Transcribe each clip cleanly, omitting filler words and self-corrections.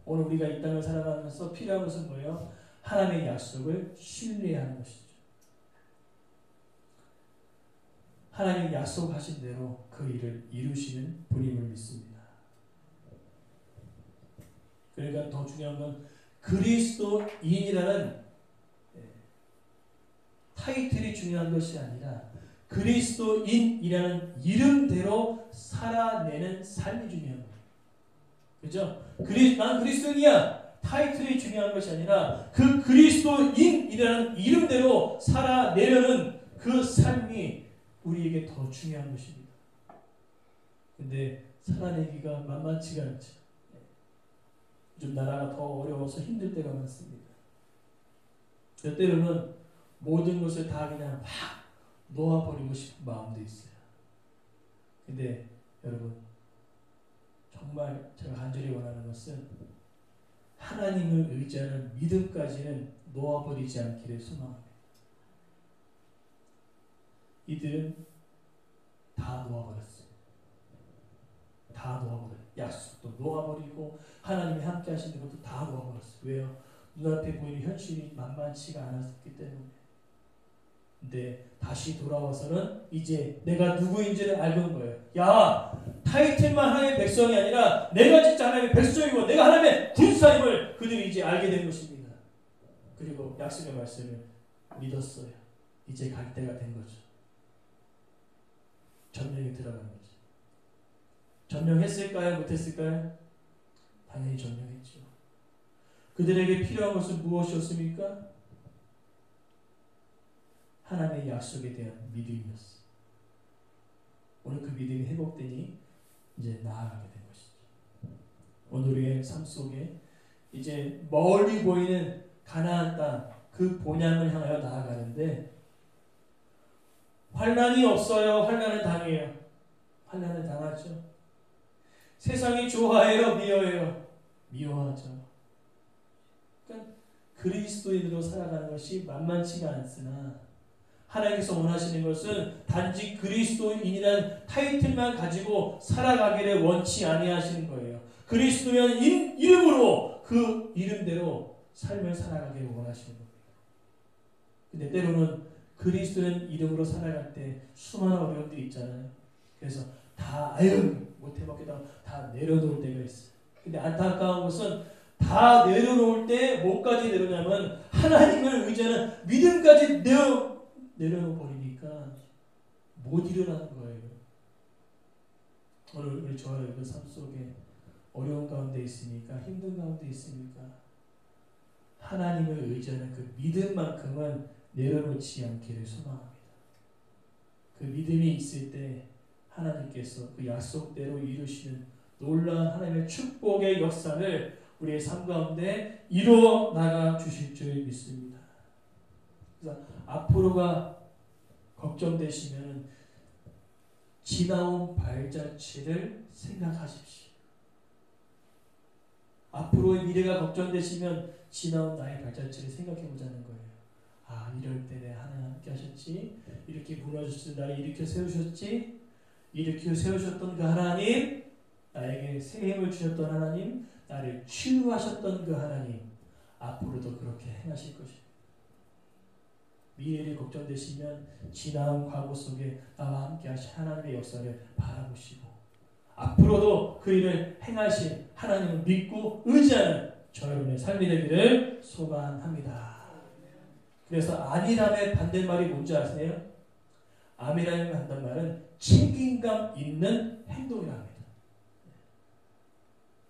오늘 우리가 이 땅을 살아가면서 필요한 것은 뭐예요? 하나님의 약속을 신뢰하는 것이죠. 하나님이 약속하신 대로 그 일을 이루시는 분임을 믿습니다. 그러니까 더 중요한 건 그리스도인이라는 타이틀이 중요한 것이 아니라 그리스도인이라는 이름대로 살아내는 삶이 중요한 거예요. 그죠? 난 그리스도인이야. 타이틀이 중요한 것이 아니라 그 그리스도인이라는 이름대로 살아내려는 그 삶이 우리에게 더 중요한 것입니다. 근데 살아내기가 만만치가 않죠. 요즘 나라가 더 어려워서 힘들 때가 많습니다. 때로는 모든 것을 다 그냥 막 놓아버리고 싶은 마음도 있어요. 근데 여러분, 정말 제가 간절히 원하는 것은 하나님을 의지하는 믿음까지는 놓아버리지 않기를 소망합니다. 이들은 다 놓아버렸어요. 다 놓아버렸어요. 약속도 놓아버리고 하나님이 함께 하시는 것도 다 놓아버렸어요. 왜요? 눈앞에 보이는 현실이 만만치가 않았기 때문에. 근데 다시 돌아와서는 이제 내가 누구인지를 알고 거예요. 야, 타이틀만 하나님의 백성이 아니라 내가 진짜 하나님의 백성이고 내가 하나님의 군사임을 그들이 이제 알게 된 것입니다. 그리고 약속의 말씀을 믿었어요. 이제 갈 때가 된 거죠. 점령에 들어간 거죠. 점령했을까요? 못했을까요? 당연히 점령했죠. 그들에게 필요한 것은 무엇이었습니까? 하나님의 약속에 대한 믿음이었어요. 오늘 그 믿음이 회복되니 이제 나아가게 된 것이죠. 오늘의 삶 속에 이제 멀리 보이는 가나안 땅, 그 본향을 향하여 나아가는데 환난이 없어요? 환난을 당해요? 환난을 당하죠. 세상이 좋아해요? 미워해요? 미워하죠. 그러니까 그리스도인으로 살아가는 것이 만만치가 않으나 하나님께서 원하시는 것은 단지 그리스도인이라는 타이틀만 가지고 살아가기를 원치 아니하시는 거예요. 그리스도인 이름으로 그 이름대로 삶을 살아가기를 원하시는 겁니다. 근데 때로는 그리스도인 이름으로 살아갈 때 수많은 어려움들이 있잖아요. 그래서 다 못해 먹겠다고 다 내려놓을 때가 있어요. 근데 안타까운 것은 다 내려놓을 때 뭐까지 내려냐면 하나님을 의지하는 믿음까지 내려놓아버리니까 못 일어나는 거예요. 오늘 우리 저와 여러분 삶 속에 어려운 가운데 있으니까 힘든 가운데 있으니까 하나님을 의지하는 그 믿음만큼은 내려놓지 않기를 소망합니다. 그 믿음이 있을 때 하나님께서 그 약속대로 이루시는 놀라운 하나님의 축복의 역사를 우리의 삶 가운데 이루어 나가 주실 줄 믿습니다. 그래서 앞으로가 걱정되시면 지나온 발자취를 생각하십시오. 앞으로의 미래가 걱정되시면 지나온 나의 발자취를 생각해 보자는 거예요. 아, 이럴 때 내 하나님 함께 하셨지, 이렇게 무너졌을 때 나를 일으켜 세우셨지, 일으켜 세우셨던 그 하나님, 나에게 새 힘을 주셨던 하나님, 나를 치유하셨던 그 하나님, 앞으로도 그렇게 행하실 것입니다. 미래를 걱정되시면 지나온 과거 속에 나와 함께 하신 하나님의 역사를 바라보시고 앞으로도 그 일을 행하실 하나님을 믿고 의지하는 저 여러분의 삶이 되기를 소망합니다. 그래서 안일함의 반대말이 뭔지 아세요? 안일함의 반대말은 책임감 있는 행동이랍니다.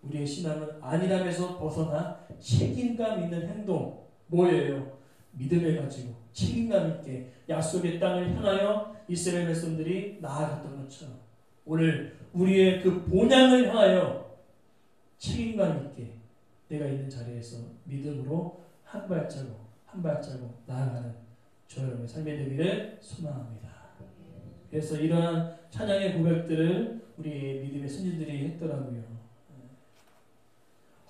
우리의 신앙은 안일함에서 벗어나 책임감 있는 행동, 뭐예요? 믿음을 가지고 책임감 있게 약속의 땅을 향하여 이스라엘 백성들이 나아갔던 것처럼 오늘 우리의 그 본향을 향하여 책임감 있게 내가 있는 자리에서 믿음으로 한 발자국 한 발자국 나아가는 저 여러분의 삶이 되기를 소망합니다. 그래서 이러한 찬양의 고백들을 우리 믿음의 선진들이 했더라고요.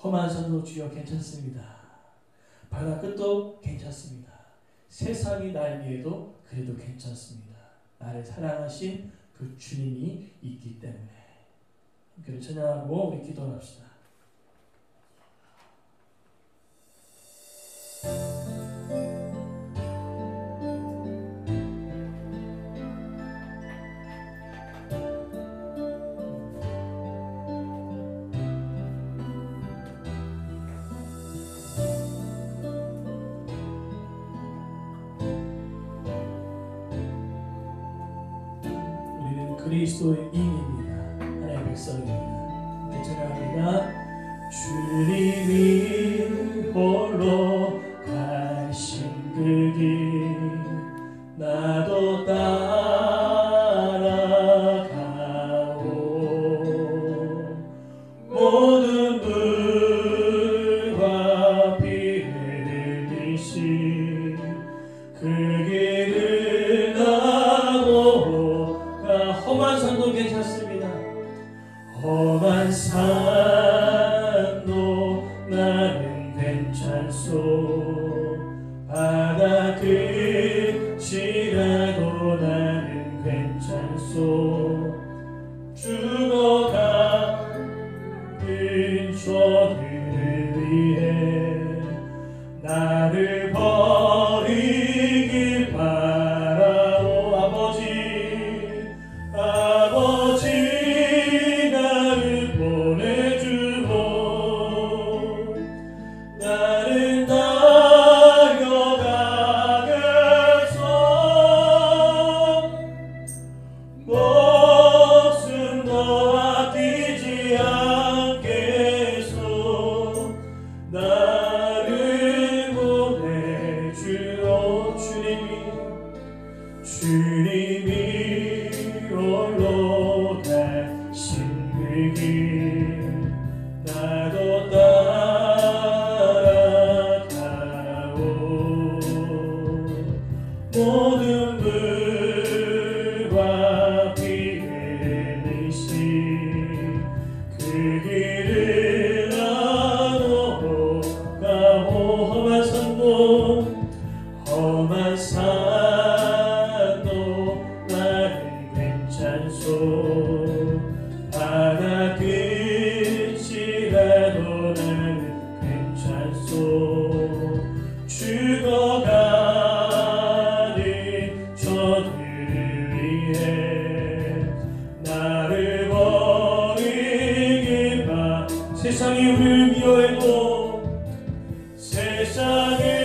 험한 산도 주여 괜찮습니다. 바다 끝도 괜찮습니다. 세상이 날 위해도 그래도 괜찮습니다. 나를 사랑하신 그 주님이 있기 때문에. 그를 찬양하고 우리 기도합시다. 그리스도의 인입니다. 하나님의 백성입니다. 찬양합니다. 주님이 홀로 가신 그 길 나도 따라가오. 모든 물과 피를 흘리신 그 길을 나도 험한 산도 괜찮습니다. 험한 산도 나는 괜찮소. 바다 끝이라도 나는 괜찮소. 죽어가는 저들을 위해 나를 버리길 바라오. 아버지 나를 보내주고 나를 따라가겠소. 목숨 더 아끼지 않겠소. 나를 보내주오. 주님이 홀로 가신 그 길 나도 따라가오. 모든 물과 피를 흘리신 그 길을 나도 가오. 험한 산도 나는 괜찮소. 바다 끝이라도 나는 괜찮소. 죽어가는 저들을 위해 나를 버리길 바. 세상이 우리를 미워해도 세상에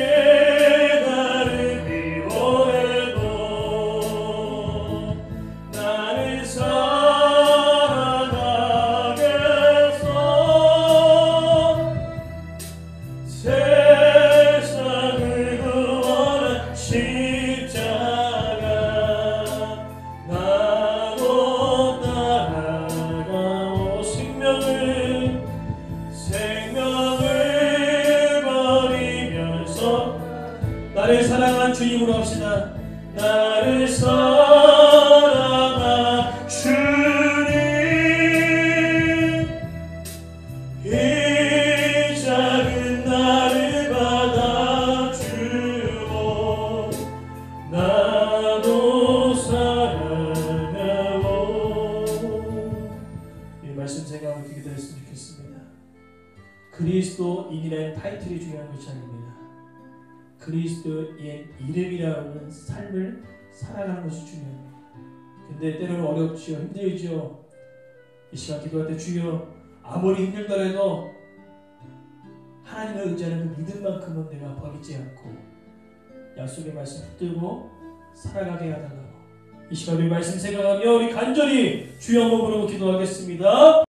나를 사랑한 주님으로 합시다. 나를 사랑한 주님, 이 작은 나를 받아주고 나도 사랑하오. 이 말씀 생각하고 기도했으면 좋겠습니다. 그리스도인이라는 타이틀이 중요한 것이 아닙니다. 그리스도의 이름이라는 삶을 살아가는 것이 중요합니다. 근데 때로는 어렵지요. 힘들지요. 이 시간 기도할 때 주여 아무리 힘들더라도 하나님을 의지하는 그 믿음만큼은 내가 버리지 않고 약속의 말씀 붙들고 살아가게 하달라고 이 시간 우리 말씀 생각하며 우리 간절히 주여 한번 부르고 기도하겠습니다.